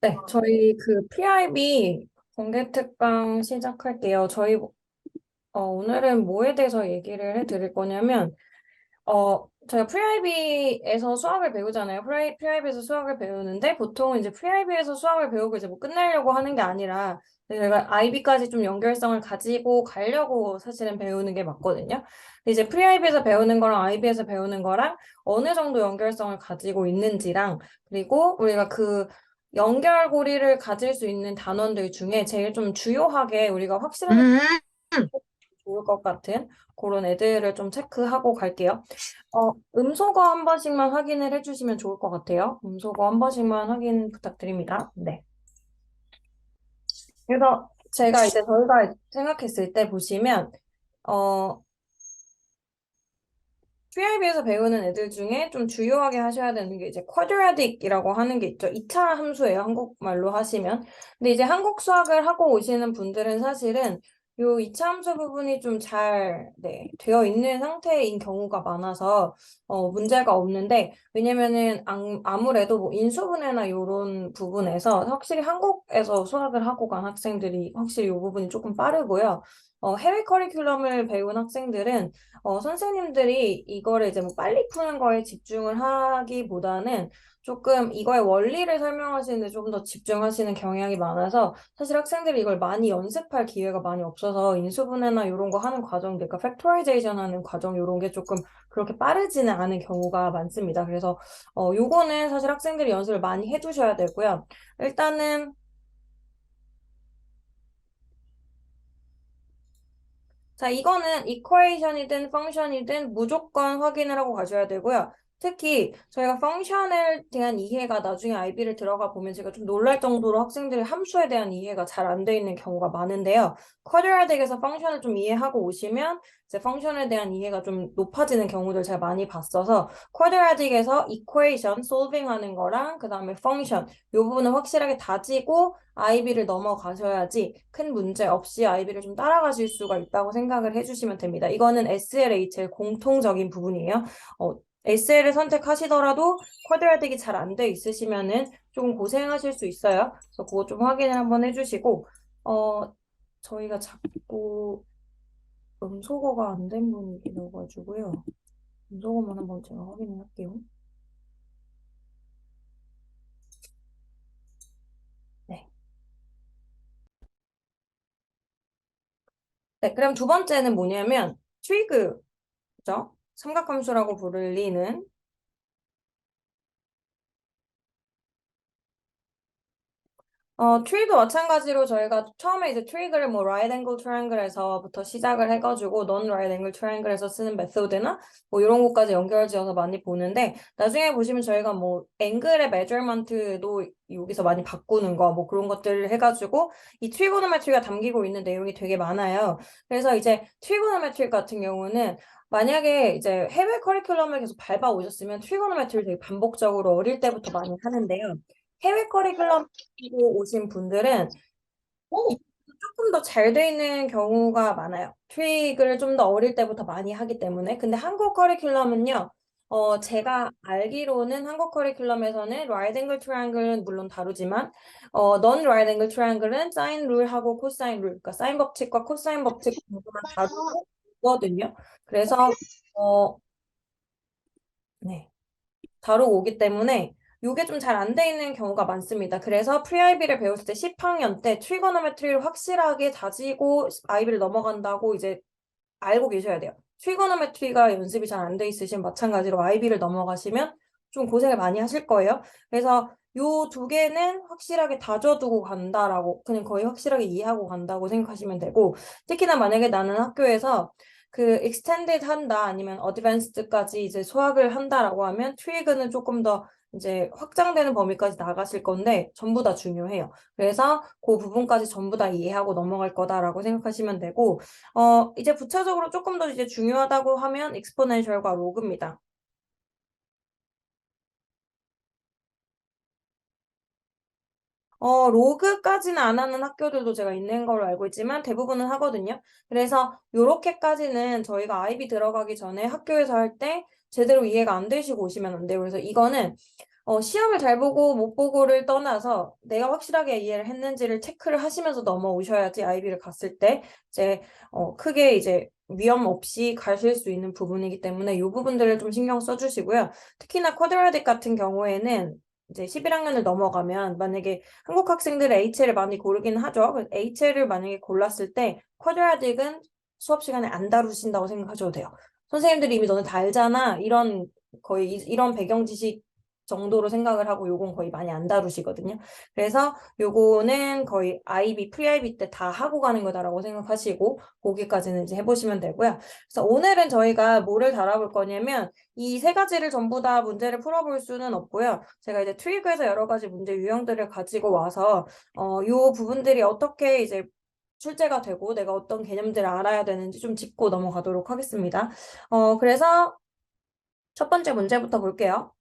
네, 저희 그 PIB 공개 특강 시작할게요. 오늘은 뭐에 대해서 얘기를 해드릴 거냐면, 저희가 PIB에서 수학을 배우잖아요. PIB에서 수학을 배우는데, 보통 이제 PIB에서 수학을 배우고 이제 뭐 끝내려고 하는 게 아니라, 저희가 IB까지 좀 연결성을 가지고 가려고 사실은 배우는 게 맞거든요. 근데 이제 PIB에서 배우는 거랑 IB에서 배우는 거랑 어느 정도 연결성을 가지고 있는지랑, 그리고 우리가 그 연결고리를 가질 수 있는 단원들 중에 제일 좀 주요하게 우리가 확실하게 음, 좋을 것 같은 그런 애들을 좀 체크하고 갈게요. 음소거 한 번씩만 확인을 해주시면 좋을 것 같아요. 음소거 한 번씩만 확인 부탁드립니다. 네. 그래서 제가 이제 저희가 생각했을 때 보시면, 어, PIB에서 배우는 애들 중에 좀 주요하게 하셔야 되는 게 이제 quadratic이라고 하는 게 있죠. 2차 함수예요. 한국말로 하시면. 근데 이제 한국 수학을 하고 오시는 분들은 사실은 요 2차 함수 부분이 좀 잘, 되어 있는 상태인 경우가 많아서 문제가 없는데 왜냐면은 아무래도 뭐 인수분해나 요런 부분에서 확실히 한국에서 수학을 하고 간 학생들이 확실히 요 부분이 조금 빠르고요. 해외 커리큘럼을 배운 학생들은 선생님들이 이거를 이제 뭐 빨리 푸는 거에 집중을 하기보다는 조금 이거의 원리를 설명하시는데 좀 더 집중하시는 경향이 많아서 사실 학생들이 이걸 많이 연습할 기회가 많이 없어서 인수분해나 이런 거 하는 과정, 그러니까 팩토라이제이션 하는 과정 이런 게 조금 그렇게 빠르지는 않은 경우가 많습니다. 그래서 요거는 사실 학생들이 연습을 많이 해두셔야 되고요. 일단은 자, 이거는 이퀘이션이든 펑션이든 무조건 확인을 하고 가셔야 되고요. 특히 저희가 펑션에 대한 이해가 나중에 IB를 들어가 보면 제가 좀 놀랄 정도로 학생들이 함수에 대한 이해가 잘 안 돼 있는 경우가 많은데요. 쿼드라틱에서 펑션을 좀 이해하고 오시면 이제 펑션에 대한 이해가 좀 높아지는 경우들 제가 많이 봤어서 쿼드라틱에서 이퀘이션, 솔빙 하는 거랑 그다음에 펑션 이 부분을 확실하게 다지고 IB를 넘어가셔야지 큰 문제 없이 IB를 좀 따라가실 수가 있다고 생각을 해주시면 됩니다. 이거는 SLH의 공통적인 부분이에요. SL을 선택하시더라도 쿼드라틱이 잘 안 돼 있으시면은 조금 고생하실 수 있어요. 그래서 그거 좀 확인을 한번 해주시고, 어, 저희가 자꾸 음소거가 안 된 분이 계셔가지고요. 음소거만 한번 제가 확인을 할게요. 네. 네, 그럼 두 번째는 뭐냐면, 트리그죠? 삼각함수라고 불리는 트리도 마찬가지로 저희가 처음에 이제 트리그를 뭐 right angle triangle에서부터 시작을 해가지고 non right angle triangle에서 쓰는 메소드나 뭐 이런 것까지 연결지어서 많이 보는데 나중에 보시면 저희가 뭐 앵글의 measurement도 여기서 많이 바꾸는 거 뭐 그런 것들을 해가지고 이 트리고노메트리가 담기고 있는 내용이 되게 많아요. 그래서 이제 트리고노메트리 같은 경우는 만약에 이제 해외 커리큘럼을 계속 밟아 오셨으면 트리고노메트리를 되게 반복적으로 어릴 때부터 많이 하는데요. 해외 커리큘럼 하고 오신 분들은 이 조금 더 잘 돼 있는 경우가 많아요. 트릭을 좀 더 어릴 때부터 많이 하기 때문에. 근데 한국 커리큘럼은요, 제가 알기로는 한국 커리큘럼에서는 right angle triangle은 물론 다루지만, non right angle triangle은 사인 룰하고 코사인 룰, 그러니까 사인 법칙과 코사인 법칙 정도만 다루고 있거든요. 그래서, 어, 네. 다루고 오기 때문에 이게 좀 잘 안 돼 있는 경우가 많습니다. 그래서 프리아이비를 배웠을 때 10학년 때 트리고노메트리를 확실하게 다지고 아이비를 넘어간다고 이제 알고 계셔야 돼요. 트리고노메트리가 연습이 잘 안 돼 있으신 마찬가지로 아이비를 넘어가시면 좀 고생을 많이 하실 거예요. 그래서 요 두 개는 확실하게 다져두고 간다라고 그냥 거의 확실하게 이해하고 간다고 생각하시면 되고 특히나 만약에 나는 학교에서 그 extended 한다 아니면 advanced까지 이제 수학을 한다라고 하면 트리그는 조금 더 이제 확장되는 범위까지 나가실 건데 전부 다 중요해요. 그래서 그 부분까지 전부 다 이해하고 넘어갈 거다라고 생각하시면 되고 이제 부차적으로 조금 더 이제 중요하다고 하면 exponential과 로그입니다. 로그까지는 안 하는 학교들도 제가 있는 걸로 알고 있지만 대부분은 하거든요. 그래서 요렇게까지는 저희가 아이비 들어가기 전에 학교에서 할 때 제대로 이해가 안 되시고 오시면 안 돼요. 그래서 이거는 시험을 잘 보고 못 보고를 떠나서 내가 확실하게 이해를 했는지를 체크를 하시면서 넘어오셔야지 아이비를 갔을 때 이제 크게 이제 위험 없이 가실 수 있는 부분이기 때문에 이 부분들을 좀 신경 써주시고요. 특히나 쿼드라딕 같은 경우에는 이제 11학년을 넘어가면 만약에 한국 학생들은 HL을 많이 고르긴 하죠. HL을 만약에 골랐을 때 쿼드라딕은 수업 시간에 안 다루신다고 생각하셔도 돼요. 선생님들이 이미 너는 다 알잖아. 이런 거의 이런 배경 지식 정도로 생각을 하고 요건 거의 많이 안 다루시거든요. 그래서 요거는 거의 IB, 프리-IB 때 다 하고 가는 거다라고 생각하시고 거기까지는 이제 해보시면 되고요. 그래서 오늘은 저희가 뭐를 다뤄볼 거냐면 이 세 가지를 전부 다 문제를 풀어볼 수는 없고요. 제가 이제 트리그에서 여러 가지 문제 유형들을 가지고 와서 요 부분들이 어떻게 이제 출제가 되고 내가 어떤 개념들을 알아야 되는지 좀 짚고 넘어가도록 하겠습니다. 그래서 첫 번째 문제부터 볼게요.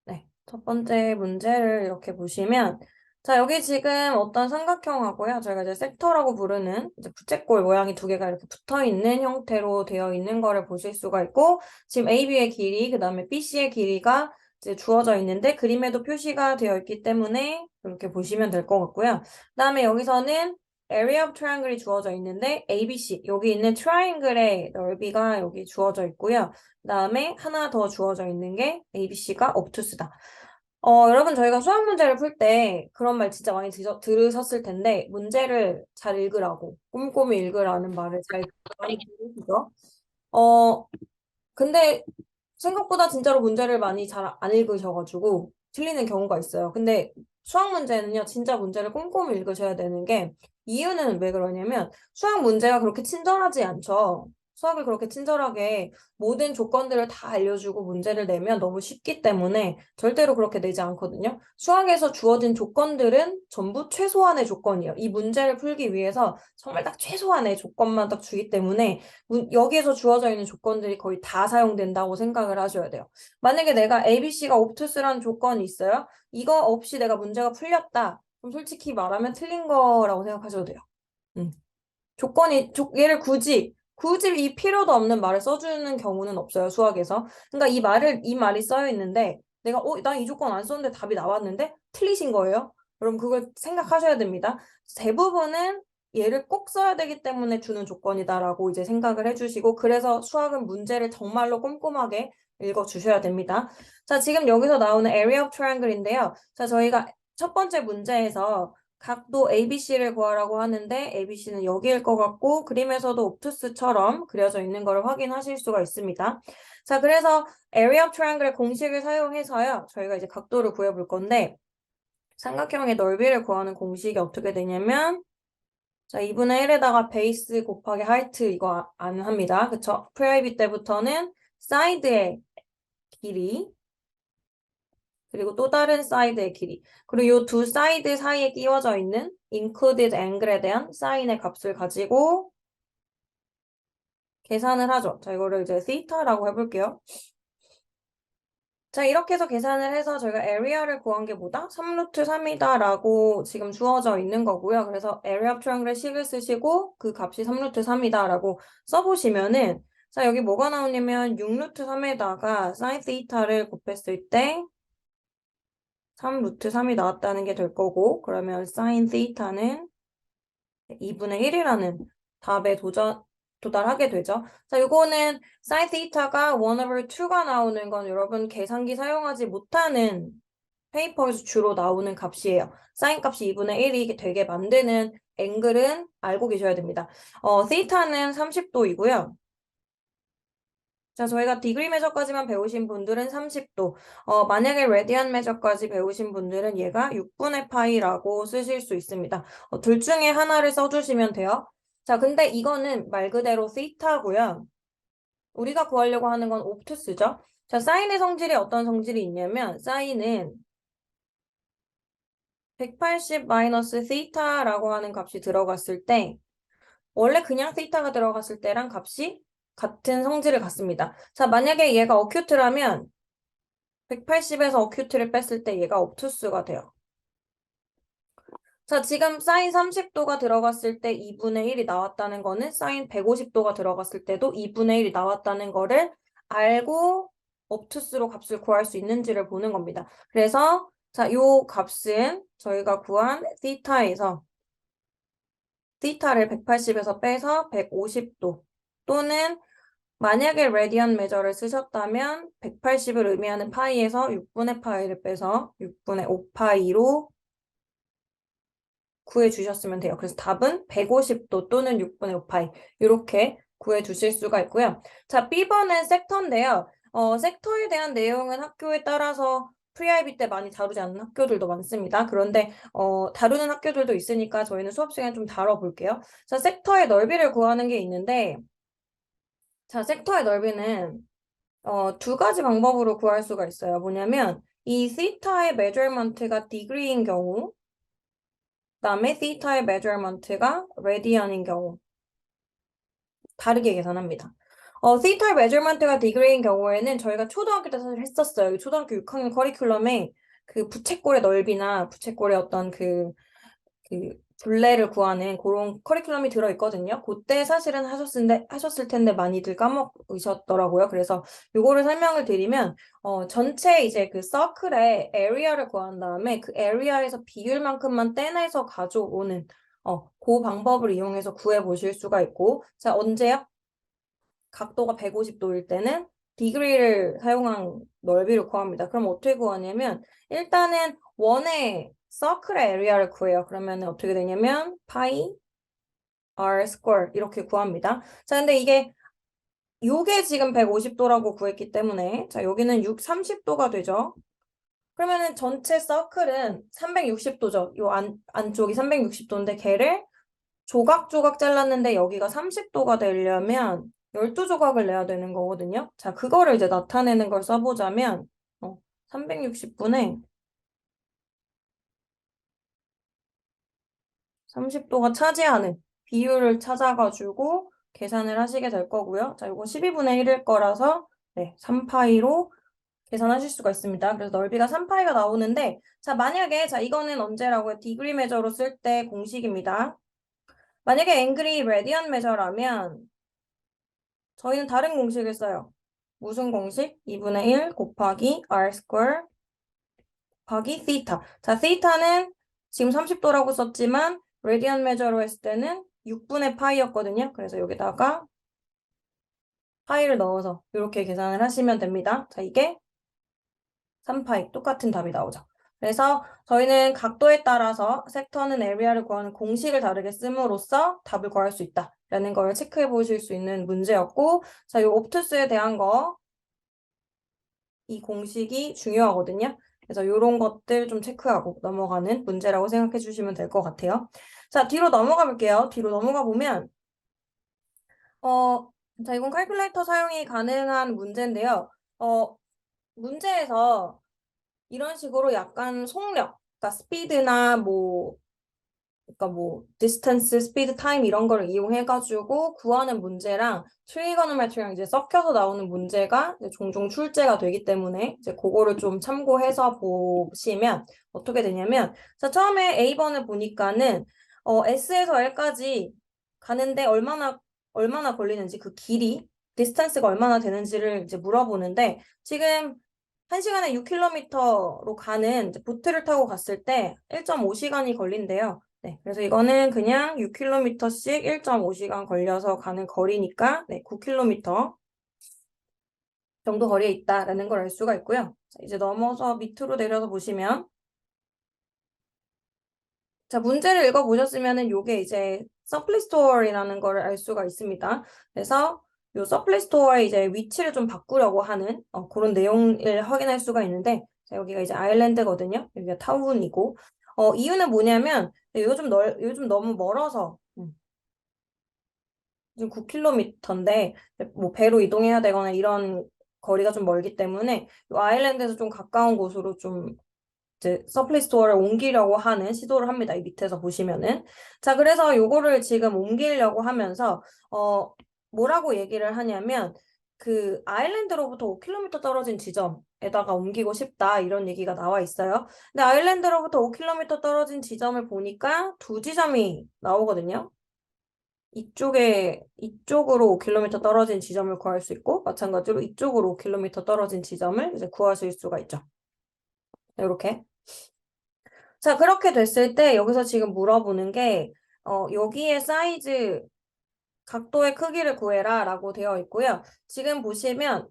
네, 첫 번째 문제를 이렇게 보시면, 자, 여기 지금 어떤 삼각형하고요. 저희가 이제 섹터라고 부르는 이제 부채꼴 모양이 두 개가 이렇게 붙어 있는 형태로 되어 있는 거를 보실 수가 있고, 지금 AB의 길이, 그 다음에 BC의 길이가 이제 주어져 있는데, 그림에도 표시가 되어 있기 때문에 이렇게 보시면 될 것 같고요. 그 다음에 여기서는 area of triangle이 주어져 있는데, ABC, 여기 있는 트라이앵글의 넓이가 여기 주어져 있고요. 그 다음에 하나 더 주어져 있는 게 ABC가 obtuse다. 여러분 저희가 수학 문제를 풀 때 그런 말 진짜 많이 들으셨을 텐데 문제를 잘 읽으라고 꼼꼼히 읽으라는 말을 잘 많이 들으시죠? 어, 근데 생각보다 진짜로 문제를 많이 잘 안 읽으셔가지고 틀리는 경우가 있어요. 근데 수학 문제는요, 진짜 문제를 꼼꼼히 읽으셔야 되는 게 이유는 왜 그러냐면 수학 문제가 그렇게 친절하지 않죠. 수학을 그렇게 친절하게 모든 조건들을 다 알려주고 문제를 내면 너무 쉽기 때문에 절대로 그렇게 내지 않거든요. 수학에서 주어진 조건들은 전부 최소한의 조건이에요. 이 문제를 풀기 위해서 정말 딱 최소한의 조건만 딱 주기 때문에 여기에서 주어져 있는 조건들이 거의 다 사용된다고 생각을 하셔야 돼요. 만약에 내가 ABC가 옵투스라는 조건이 있어요. 이거 없이 내가 문제가 풀렸다. 그럼 솔직히 말하면 틀린 거라고 생각하셔도 돼요. 음. 얘를 굳이 이 필요도 없는 말을 써주는 경우는 없어요, 수학에서. 그러니까 이 말이 써여 있는데, 내가, 난 이 조건 안 썼는데 답이 나왔는데, 틀리신 거예요? 그럼 그걸 생각하셔야 됩니다. 대부분은 얘를 꼭 써야 되기 때문에 주는 조건이다라고 이제 생각을 해주시고, 그래서 수학은 문제를 정말로 꼼꼼하게 읽어주셔야 됩니다. 자, 지금 여기서 나오는 area of triangle인데요. 자, 저희가 첫 번째 문제에서 각도 ABC를 구하라고 하는데 ABC는 여기일 것 같고 그림에서도 옵투스처럼 그려져 있는 걸 확인하실 수가 있습니다. 자, 그래서 area of triangle의 공식을 사용해서요. 저희가 이제 각도를 구해볼 건데 삼각형의 넓이를 구하는 공식이 어떻게 되냐면 자, 2분의 1에다가 베이스 곱하기 하이트 이거 안 합니다. 그쵸? 프라이빗 때부터는 사이드의 길이 그리고 또 다른 사이드의 길이. 그리고 이 두 사이드 사이에 끼워져 있는 included angle에 대한 사인의 값을 가지고 계산을 하죠. 자, 이거를 이제 theta라고 해볼게요. 자, 이렇게 해서 계산을 해서 저희가 area를 구한 게 뭐다? 3루트 3이다라고 지금 주어져 있는 거고요. 그래서 area of triangle의 식을 쓰시고 그 값이 3루트 3이다라고 써보시면은 자, 여기 뭐가 나오냐면 6루트 3에다가 sin theta를 곱했을 때 3루트 3이 나왔다는 게 될 거고 그러면 sin theta는 2분의 1이라는 답에 도달하게 되죠. 자, 이거는 sin theta가 1 over 2가 나오는 건 여러분 계산기 사용하지 못하는 페이퍼에서 주로 나오는 값이에요. sin 값이 2분의 1이 되게 만드는 앵글은 알고 계셔야 됩니다. theta는 30도이고요. 자, 저희가 디그리 메저까지만 배우신 분들은 30도, 만약에 레디안 메저까지 배우신 분들은 얘가 6분의 파이라고 쓰실 수 있습니다. 둘 중에 하나를 써주시면 돼요. 자, 근데 이거는 말 그대로 시타고요. 우리가 구하려고 하는 건 옵투스죠. 자, 사인의 성질이 어떤 성질이 있냐면, 사인은 180 마이너스 시타라고 하는 값이 들어갔을 때, 원래 그냥 시타가 들어갔을 때랑 값이 같은 성질을 갖습니다. 자, 만약에 얘가 어큐트라면 180에서 어큐트를 뺐을 때 얘가 옵투스가 돼요. 자, 지금 사인 30도가 들어갔을 때 2분의 1이 나왔다는 거는 사인 150도가 들어갔을 때도 2분의 1이 나왔다는 거를 알고 obtuse로 값을 구할 수 있는지를 보는 겁니다. 그래서 자, 요 값은 저희가 구한 θ에서 θ를 180에서 빼서 150도 또는 만약에 레디안 메저를 쓰셨다면 180을 의미하는 파이에서 6분의 파이를 빼서 6분의 5파이로 구해주셨으면 돼요. 그래서 답은 150도 또는 6분의 5파이 이렇게 구해주실 수가 있고요. 자, B번은 섹터인데요. 섹터에 대한 내용은 학교에 따라서 프리-IB 때 많이 다루지 않는 학교들도 많습니다. 그런데 다루는 학교들도 있으니까 저희는 수업 시간에 좀 다뤄볼게요. 자, 섹터의 넓이를 구하는 게 있는데 자, 섹터의 넓이는 두 가지 방법으로 구할 수가 있어요. 뭐냐면 이 시타의 measurement가 degree인 경우 그다음에 시타의 measurement가 radian인 경우 다르게 계산합니다. 시타의 measurement가 degree인 경우에는 저희가 초등학교 때 사실 했었어요. 초등학교 6학년 커리큘럼에 그 부채꼴의 넓이나 부채꼴의 어떤 그 둘레를 구하는 그런 커리큘럼이 들어있거든요. 그때 사실은 하셨을 텐데 많이들 까먹으셨더라고요. 그래서 요거를 설명을 드리면 전체 이제 그 서클의 에리아를 구한 다음에 그 에리아에서 비율만큼만 떼내서 가져오는 그 방법을 이용해서 구해보실 수가 있고 자, 언제요? 각도가 150도일 때는 디그리를 사용한 넓이를 구합니다. 그럼 어떻게 구하냐면 일단은 원의 서클의 에리아를 구해요. 그러면 어떻게 되냐면 파이 r 스퀘어 이렇게 구합니다. 자, 근데 요게 지금 150도라고 구했기 때문에 자, 여기는 30도가 되죠. 그러면은 전체 서클은 360도죠. 요 안쪽이 360도인데 걔를 조각조각 잘랐는데 여기가 30도가 되려면 12조각을 내야 되는 거거든요. 자, 그거를 이제 나타내는 걸 써보자면 360분의 30도가 차지하는 비율을 찾아가지고 계산을 하시게 될 거고요. 자, 이거 12분의 1일 거라서 네, 3파이로 계산하실 수가 있습니다. 그래서 넓이가 3파이가 나오는데 자, 만약에 자, 이거는 언제라고요? 디그리 메저로 쓸 때 공식입니다. 만약에 앵글이 레디안 메저라면 저희는 다른 공식을 써요. 무슨 공식? 2분의 1 곱하기 r 스퀘어 곱하기 θ. 자, θ는 지금 30도라고 썼지만 레디안 메저로 했을 때는 6분의 파이였거든요. 그래서 여기다가 파이를 넣어서 이렇게 계산을 하시면 됩니다. 자, 이게 3파이 똑같은 답이 나오죠. 그래서 저희는 각도에 따라서 섹터는 에리아를 구하는 공식을 다르게 씀으로써 답을 구할 수 있다라는 걸 체크해 보실 수 있는 문제였고 자, 이 옵투스에 대한 이 공식이 중요하거든요. 그래서 이런 것들 좀 체크하고 넘어가는 문제라고 생각해 주시면 될 것 같아요. 자, 뒤로 넘어가 볼게요. 뒤로 넘어가 보면 자, 이건 칼큘레이터 사용이 가능한 문제인데요. 문제에서 이런 식으로 약간 속력, 그러니까 스피드나 그러니까 디스턴스, 스피드, 타임 이런 거를 이용해가지고 구하는 문제랑 트리거노메트리랑 이제 섞여서 나오는 문제가 이제 종종 출제가 되기 때문에 이제 그거를 좀 참고해서 보시면 어떻게 되냐면 자, 처음에 A번을 보니까는 S에서 L까지 가는데 얼마나 걸리는지 그 길이, 디스턴스가 얼마나 되는지를 이제 물어보는데 지금 1시간에 6km로 가는 이제 보트를 타고 갔을 때 1.5시간이 걸린대요. 네, 그래서 이거는 그냥 6km씩 1.5시간 걸려서 가는 거리니까 네, 9km 정도 거리에 있다라는 걸 알 수가 있고요. 자, 이제 넘어서 밑으로 내려서 보시면 자, 문제를 읽어보셨으면은 요게 이제 서플리스토어이라는 거를 알 수가 있습니다. 그래서 요 서플리스토어의 이제 위치를 좀 바꾸려고 하는 그런 내용을 확인할 수가 있는데 자, 여기가 이제 아일랜드거든요. 여기가 타운이고 이유는 뭐냐면 요즘 너무 멀어서 지금 9km인데 뭐 배로 이동해야 되거나 이런 거리가 좀 멀기 때문에 요 아일랜드에서 좀 가까운 곳으로 좀 이제 서플리 스토어를 옮기려고 하는 시도를 합니다. 이 밑에서 보시면은. 자, 그래서 요거를 지금 옮기려고 하면서 뭐라고 얘기를 하냐면 그 아일랜드로부터 5km 떨어진 지점에다가 옮기고 싶다 이런 얘기가 나와 있어요. 근데 아일랜드로부터 5km 떨어진 지점을 보니까 두 지점이 나오거든요. 이쪽으로 5km 떨어진 지점을 구할 수 있고, 마찬가지로 이쪽으로 5km 떨어진 지점을 이제 구하실 수가 있죠. 이렇게. 자, 그렇게 됐을 때 여기서 지금 물어보는 게, 여기에 사이즈, 각도의 크기를 구해라 라고 되어 있고요. 지금 보시면,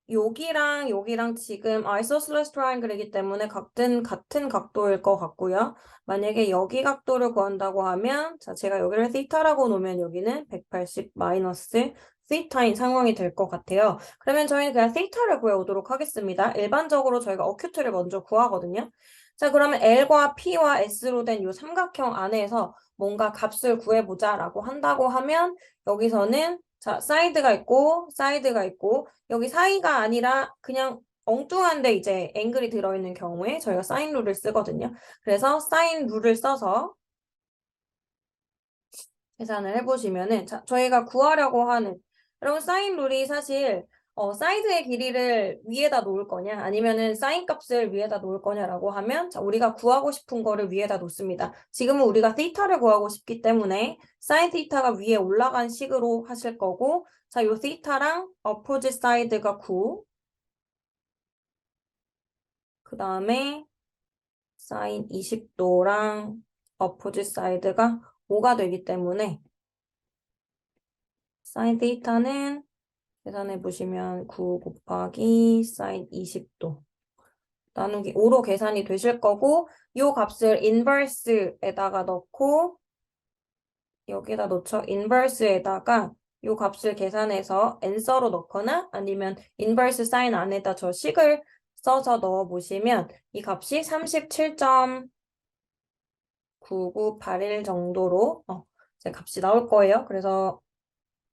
여기랑 지금 isosceles triangle이기 때문에 같은 각도일 것 같고요. 만약에 여기 각도를 구한다고 하면, 자, 제가 여기를 θ라고 놓으면 여기는 180 마이너스 θ인 상황이 될 것 같아요. 그러면 저희는 그냥 θ를 구해오도록 하겠습니다. 일반적으로 저희가 어큐트를 먼저 구하거든요. 자, 그러면 L과 P와 S로 된 이 삼각형 안에서 뭔가 값을 구해보자라고 한다고 하면 여기서는 자, 사이드가 있고 여기 사이가 아니라 그냥 엉뚱한데 이제 앵글이 들어있는 경우에 저희가 사인 룰을 쓰거든요. 그래서 사인 룰을 써서 계산을 해보시면은 자, 저희가 구하려고 하는 여러분 사인 룰이 사실 사이드의 길이를 위에다 놓을 거냐 아니면은 사인 값을 위에다 놓을 거냐라고 하면 자, 우리가 구하고 싶은 거를 위에다 놓습니다. 지금은 우리가 θ를 구하고 싶기 때문에 사인 θ가 위에 올라간 식으로 하실 거고 자, 요 θ랑 opposite side가 9 그 다음에 사인 20도랑 opposite side가 5가 되기 때문에 사인 θ는 계산해 보시면 9 곱하기 사인 20도 나누기 5로 계산이 되실 거고 이 값을 인버스에다가 넣고 여기다 넣죠. 인버스에다가 이 값을 계산해서 앤서로 넣거나 아니면 인버스 사인 안에다 저 식을 써서 넣어 보시면 이 값이 37.9981 정도로 제 값이 나올 거예요. 그래서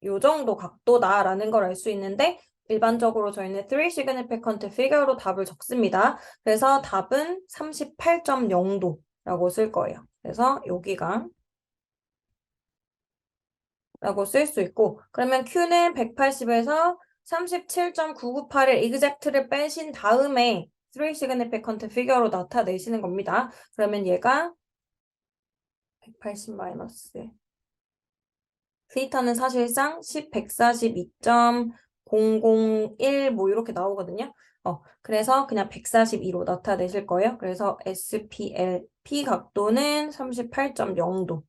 요 정도 각도다라는 걸 알 수 있는데 일반적으로 저희는 3 significant figure로 답을 적습니다. 그래서 답은 38.0도라고 쓸 거예요. 그래서 여기가 라고 쓸 수 있고 그러면 Q는 180에서 37.9981 exact를 빼신 다음에 3 significant figure로 나타내시는 겁니다. 그러면 얘가 180 마이너스 θ는 사실상 142.001 뭐 이렇게 나오거든요. 그래서 그냥 142로 나타내실 거예요. 그래서 SPL, P 각도는 38.0도가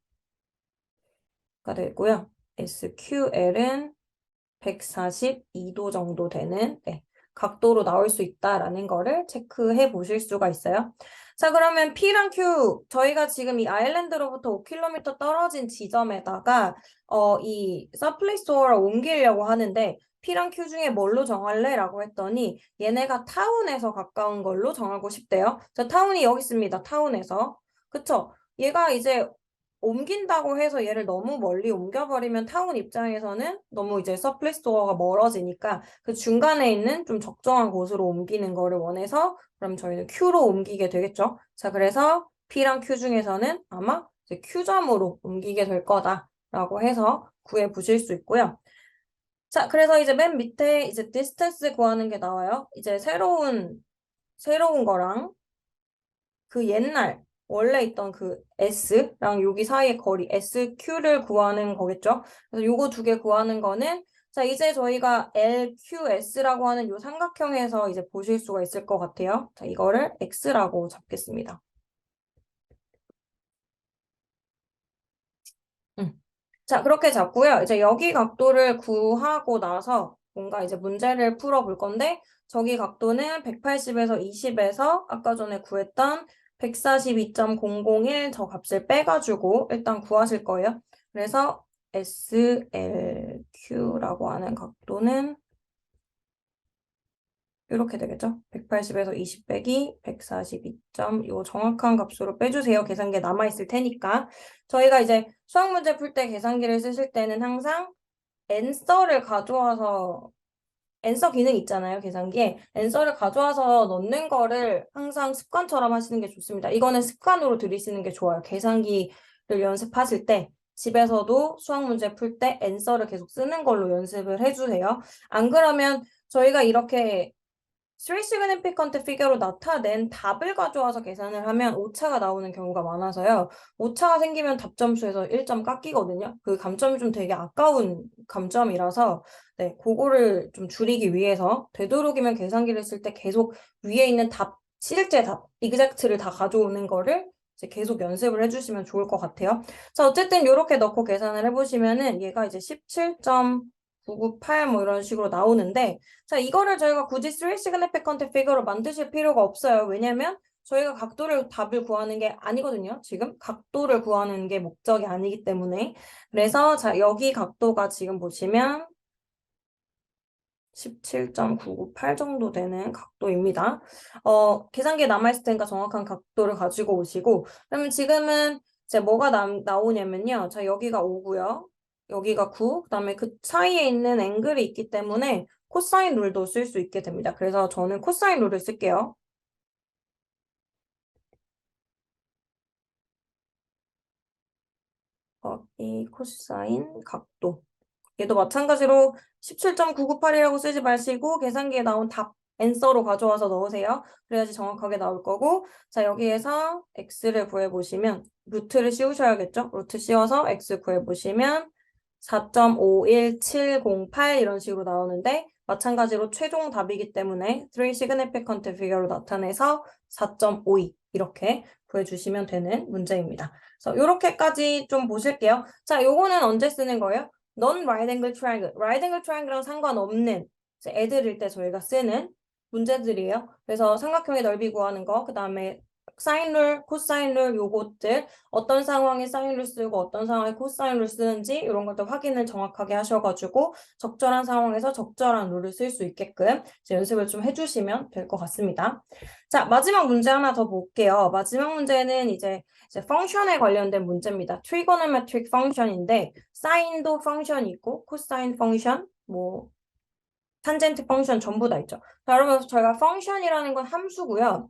되고요. SQL은 142도 정도 되는 각도로 나올 수 있다라는 거를 체크해 보실 수가 있어요. 자, 그러면 P랑 Q, 저희가 지금 이 아일랜드로부터 5km 떨어진 지점에다가 이 서플레이스토어를 옮기려고 하는데 P랑 Q 중에 뭘로 정할래? 라고 했더니 얘네가 타운에서 가까운 걸로 정하고 싶대요. 자, 타운이 여기 있습니다. 타운에서. 그쵸? 얘가 이제 옮긴다고 해서 얘를 너무 멀리 옮겨버리면 타운 입장에서는 너무 이제 서플레이 스토어가 멀어지니까 그 중간에 있는 좀 적정한 곳으로 옮기는 거를 원해서 그럼 저희는 Q로 옮기게 되겠죠. 자, 그래서 P랑 Q 중에서는 아마 이제 Q점으로 옮기게 될 거다라고 해서 구해 보실 수 있고요. 자, 그래서 이제 맨 밑에 이제 distance 구하는 게 나와요. 이제 새로운 거랑 그 옛날 원래 있던 그 S랑 여기 사이의 거리 SQ를 구하는 거겠죠. 그래서 요거 두 개 구하는 거는 자 이제 저희가 LQS라고 하는 요 삼각형에서 이제 보실 수가 있을 것 같아요. 자 이거를 X라고 잡겠습니다. 자 그렇게 잡고요. 이제 여기 각도를 구하고 나서 뭔가 이제 문제를 풀어볼 건데 저기 각도는 180에서 20에서 아까 전에 구했던 142.001 저 값을 빼가지고 일단 구하실 거예요. 그래서 SLQ라고 하는 각도는 이렇게 되겠죠? 180에서 20 빼기 142점 요 정확한 값으로 빼주세요. 계산기에 남아있을 테니까. 저희가 이제 수학 문제 풀 때 계산기를 쓰실 때는 항상 앤서를 가져와서 앤서 기능 있잖아요, 계산기에. 앤서를 가져와서 넣는 거를 항상 습관처럼 하시는 게 좋습니다. 이거는 습관으로 들이시는 게 좋아요. 계산기를 연습하실 때 집에서도 수학 문제 풀 때 앤서를 계속 쓰는 걸로 연습을 해주세요. 안 그러면 저희가 이렇게 3 significant figure로 나타낸 답을 가져와서 계산을 하면 오차가 나오는 경우가 많아서요. 오차가 생기면 답점수에서 1점 깎이거든요. 그 감점이 좀 되게 아까운 감점이라서 네, 그거를 좀 줄이기 위해서 되도록이면 계산기를 쓸 때 계속 위에 있는 답, 실제 답, exact를 다 가져오는 거를 이제 계속 연습을 해주시면 좋을 것 같아요. 자, 어쨌든 이렇게 넣고 계산을 해보시면은 얘가 이제 17.998 뭐 이런 식으로 나오는데 자, 이거를 저희가 굳이 3 significant figure로 만드실 필요가 없어요. 왜냐면 저희가 각도를 답을 구하는 게 아니거든요. 지금 각도를 구하는 게 목적이 아니기 때문에. 그래서 자, 여기 각도가 지금 보시면 17.998 정도 되는 각도입니다. 계산기에 남아있을 테니까 정확한 각도를 가지고 오시고 그러면 지금은 이제 뭐가 나오냐면요. 자, 여기가 5고요. 여기가 9, 그다음에 그 사이에 있는 앵글이 있기 때문에 코사인 룰도 쓸 수 있게 됩니다. 그래서 저는 코사인 룰을 쓸게요. 이 코사인 각도. 얘도 마찬가지로 17.998이라고 쓰지 마시고 계산기에 나온 답 앤서로 가져와서 넣으세요. 그래야지 정확하게 나올 거고 자 여기에서 x를 구해보시면 루트를 씌우셔야겠죠? 루트 씌워서 x 구해보시면 4.51708 이런 식으로 나오는데 마찬가지로 최종 답이기 때문에 3 significant figure로 나타내서 4.52 이렇게 구해주시면 되는 문제입니다. 그래서 이렇게까지 좀 보실게요. 자, 요거는 언제 쓰는 거예요? non-right angle triangle, right angle triangle랑 상관없는 이제 애들일 때 저희가 쓰는 문제들이에요. 그래서 삼각형의 넓이 구하는 거, 그 다음에 사인룰, 코사인룰 요것들 어떤 상황에 사인룰 쓰고 어떤 상황에 코사인룰 쓰는지 이런 것들 확인을 정확하게 하셔가지고 적절한 상황에서 적절한 룰을 쓸 수 있게끔 이제 연습을 좀 해주시면 될 것 같습니다. 자, 마지막 문제 하나 더 볼게요. 마지막 문제는 이제 펑션에 관련된 문제입니다. 트리고노메트릭 펑션인데 사인도 펑션이 있고 코사인 펑션, 뭐 탄젠트 펑션 전부 다 있죠. 자, 여러분 저희가 펑션이라는 건 함수고요.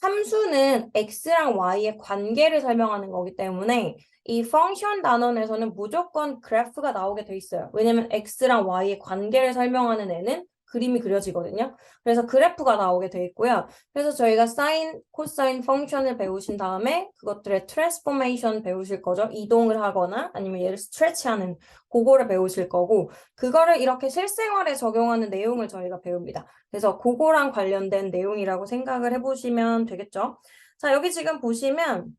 함수는 x랑 y의 관계를 설명하는 거기 때문에 이 펑션 단원에서는 무조건 그래프가 나오게 돼 있어요. 왜냐면 x랑 y의 관계를 설명하는 애는 그림이 그려지거든요. 그래서 그래프가 나오게 돼 있고요. 그래서 저희가 사인, 코사인 펑션을 배우신 다음에 그것들의 트랜스포메이션 배우실 거죠. 이동을 하거나 아니면 얘를 스트레치하는 그거를 배우실 거고 그거를 이렇게 실생활에 적용하는 내용을 저희가 배웁니다. 그래서 그거랑 관련된 내용이라고 생각을 해보시면 되겠죠. 자, 여기 지금 보시면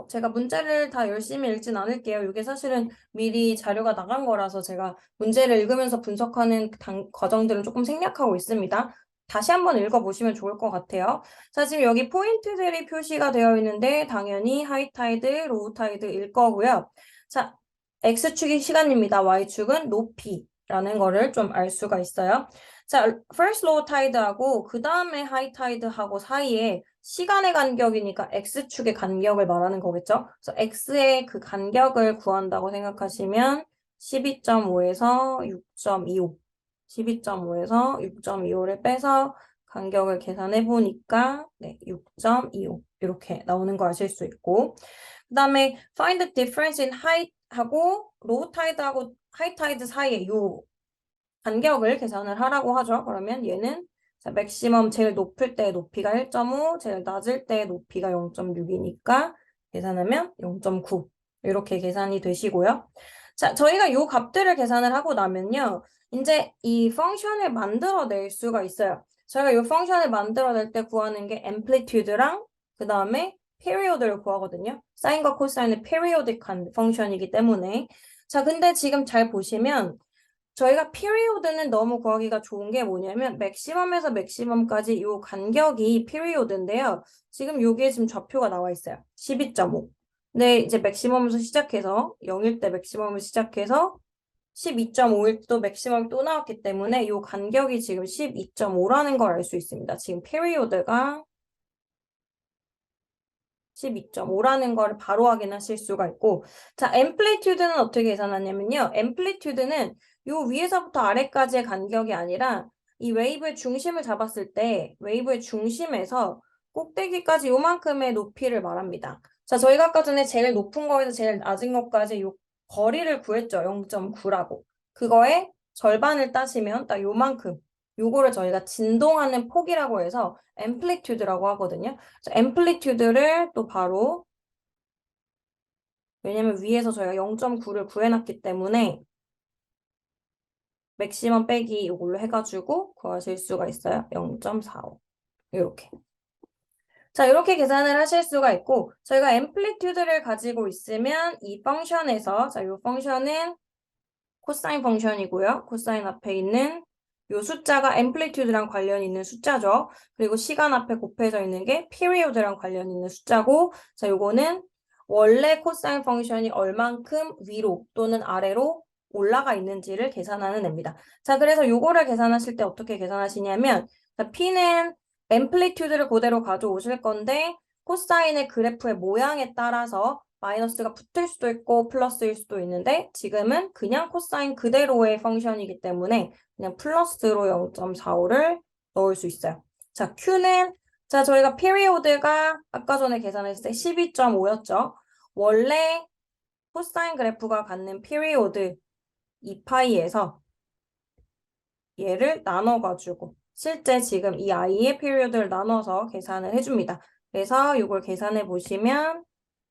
제가 문제를 다 열심히 읽진 않을게요. 이게 사실은 미리 자료가 나간 거라서 제가 문제를 읽으면서 분석하는 과정들은 조금 생략하고 있습니다. 다시 한번 읽어보시면 좋을 것 같아요. 자, 지금 여기 포인트들이 표시가 되어 있는데 당연히 하이타이드, 로우타이드일 거고요. 자, X축이 시간입니다. Y축은 높이라는 거를 좀 알 수가 있어요. 자, first low tide하고 그 다음에 high tide하고 사이에 시간의 간격이니까 X축의 간격을 말하는 거겠죠? 그래서 X의 그 간격을 구한다고 생각하시면 12.5에서 6.25 12.5에서 6.25를 빼서 간격을 계산해 보니까 네, 6.25 이렇게 나오는 거 아실 수 있고 그 다음에 find the difference in height 하고 low tide하고 high tide 사이에 요 간격을 계산을 하라고 하죠. 그러면 얘는 자, 맥시멈 제일 높을 때 높이가 1.5, 제일 낮을 때 높이가 0.6이니까 계산하면 0.9 이렇게 계산이 되시고요. 자, 저희가 이 값들을 계산을 하고 나면요. 이제 이 펑션을 만들어낼 수가 있어요. 저희가 이 펑션을 만들어낼 때 구하는 게 amplitude랑 그 다음에 period를 구하거든요. 사인과 코사인은 periodic한 펑션이기 때문에 자, 근데 지금 잘 보시면 저희가 피리오드는 너무 구하기가 좋은 게 뭐냐면 맥시멈에서 맥시멈까지 이 간격이 피리오드인데요. 지금 여기에 지금 좌표가 나와 있어요. 12.5. 근데 이제 맥시멈에서 시작해서 0일 때 맥시멈을 시작해서 12.5일 또 맥시멈이 또 나왔기 때문에 이 간격이 지금 12.5라는 걸 알 수 있습니다. 지금 피리오드가 12.5라는 걸 바로 확인하실 수가 있고 자, 앰플리튜드는 어떻게 계산하냐면요. 앰플리튜드는 요 위에서부터 아래까지의 간격이 아니라 이 웨이브의 중심을 잡았을 때 웨이브의 중심에서 꼭대기까지 요만큼의 높이를 말합니다. 자, 저희가 아까 전에 제일 높은 거에서 제일 낮은 것까지 요 거리를 구했죠. 0.9라고. 그거의 절반을 따시면 딱 요만큼 요거를 저희가 진동하는 폭이라고 해서 앰플리튜드라고 하거든요. 그래서 앰플리튜드를 또 바로 왜냐면 위에서 저희가 0.9를 구해놨기 때문에 맥시멈 빼기 이걸로 해가지고 구하실 수가 있어요. 0.45 이렇게. 자, 이렇게 계산을 하실 수가 있고 저희가 앰플리튜드를 가지고 있으면 이 펑션에서 자, 이 펑션은 코사인 펑션이고요. 코사인 앞에 있는 이 숫자가 앰플리튜드랑 관련 있는 숫자죠. 그리고 시간 앞에 곱해져 있는 게 피리오드랑 관련 있는 숫자고 자, 요거는 원래 코사인 펑션이 얼만큼 위로 또는 아래로 올라가 있는지를 계산하는 애입니다. 자, 그래서 요거를 계산하실 때 어떻게 계산하시냐면 자, P는 앰플리튜드를 그대로 가져오실 건데 코사인의 그래프의 모양에 따라서 마이너스가 붙을 수도 있고 플러스일 수도 있는데 지금은 그냥 코사인 그대로의 펑션이기 때문에 그냥 플러스로 0.45를 넣을 수 있어요. 자, Q는 자, 저희가 피리오드가 아까 전에 계산했을 때 12.5였죠. 원래 코사인 그래프가 갖는 피리오드 2파이에서 얘를 나눠가지고 실제 지금 이 i의 피리오드를 나눠서 계산을 해줍니다. 그래서 이걸 계산해 보시면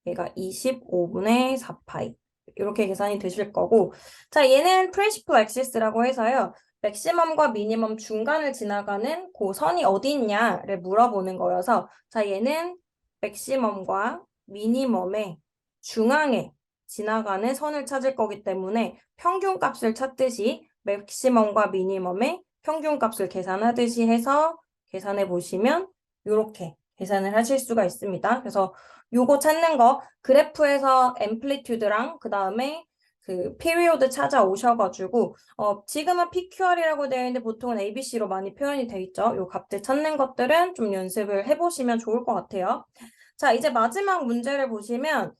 얘가 25분의 4파이 이렇게 계산이 되실 거고 자 얘는 프린시플 액시스라고 해서요. 맥시멈과 미니멈 중간을 지나가는 그 선이 어디 있냐를 물어보는 거여서 자 얘는 맥시멈과 미니멈의 중앙에 지나가는 선을 찾을 거기 때문에 평균값을 찾듯이 맥시멈과 미니멈의 평균값을 계산하듯이 해서 계산해 보시면 이렇게 계산을 하실 수가 있습니다. 그래서 요거 찾는 거 그래프에서 앰플리튜드랑 그 다음에 그 피리오드 찾아오셔가지고 지금은 PQR이라고 되어 있는데 보통은 ABC로 많이 표현이 돼 있죠. 요 값들 찾는 것들은 좀 연습을 해보시면 좋을 것 같아요. 자 이제 마지막 문제를 보시면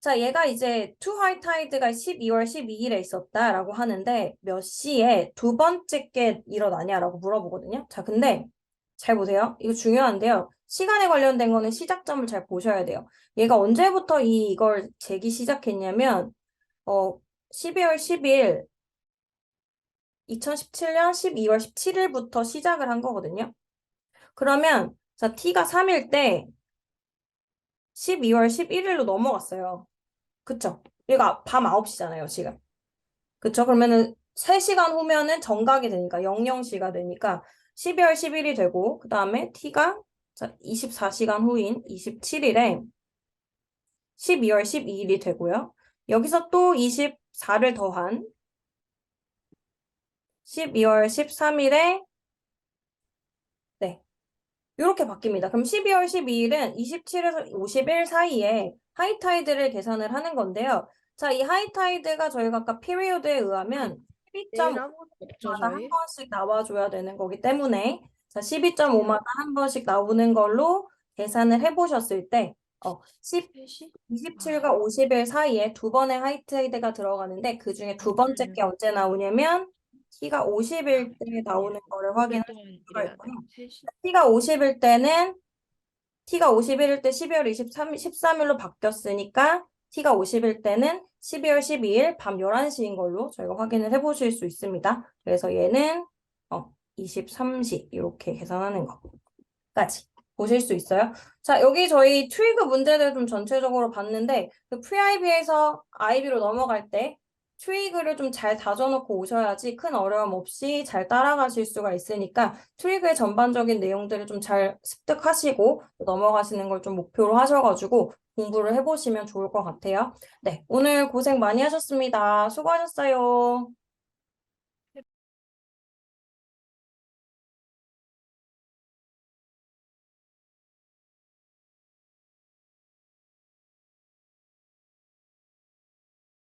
자, 얘가 이제 투 하이타이드가 12월 12일에 있었다라고 하는데 몇 시에 두 번째 게 일어나냐라고 물어보거든요. 자, 근데 잘 보세요. 이거 중요한데요. 시간에 관련된 거는 시작점을 잘 보셔야 돼요. 얘가 언제부터 이걸 재기 시작했냐면 12월 10일 2017년 12월 17일부터 시작을 한 거거든요. 그러면 자, t가 3일 때 12월 11일로 넘어갔어요. 그쵸? 얘가 밤 9시잖아요, 지금. 그쵸? 그러면은 3시간 후면은 정각이 되니까 00시가 되니까 12월 10일이 되고 그 다음에 t가 24시간 후인 27일에 12월 12일이 되고요. 여기서 또 24를 더한 12월 13일에 네, 이렇게 바뀝니다. 그럼 12월 12일은 27에서 50일 사이에 하이타이드를 계산을 하는 건데요. 자, 이 하이타이드가 저희가 아까 피리오드에 의하면 내일 아무것도 없죠, 12.5마다 한 저희? 번씩 나와줘야 되는 거기 때문에 자, 12.5마다 한 번씩 나오는 걸로 계산을 해보셨을 때 3시? 27과 50일 사이에 두 번의 하이타이드가 들어가는데 그 중에 두 번째 게 언제 나오냐면 t가 50일 때 나오는 거를 확인할 오랫동안 수가 일해야 돼. 있고요. 3시? t가 50일 때는 t가 51일 때 12월 13일로 바뀌었으니까 t가 50일 때는 12월 12일 밤 11시인 걸로 저희가 확인을 해보실 수 있습니다. 그래서 얘는 23시 이렇게 계산하는 거까지 보실 수 있어요. 자, 여기 저희 트위그 문제들 좀 전체적으로 봤는데 그 프리아이비에서 아이비로 넘어갈 때 트위그를 좀 잘 다져놓고 오셔야지 큰 어려움 없이 잘 따라가실 수가 있으니까 트위그의 전반적인 내용들을 좀 잘 습득하시고 넘어가시는 걸 좀 목표로 하셔가지고 공부를 해보시면 좋을 것 같아요. 네, 오늘 고생 많이 하셨습니다. 수고하셨어요.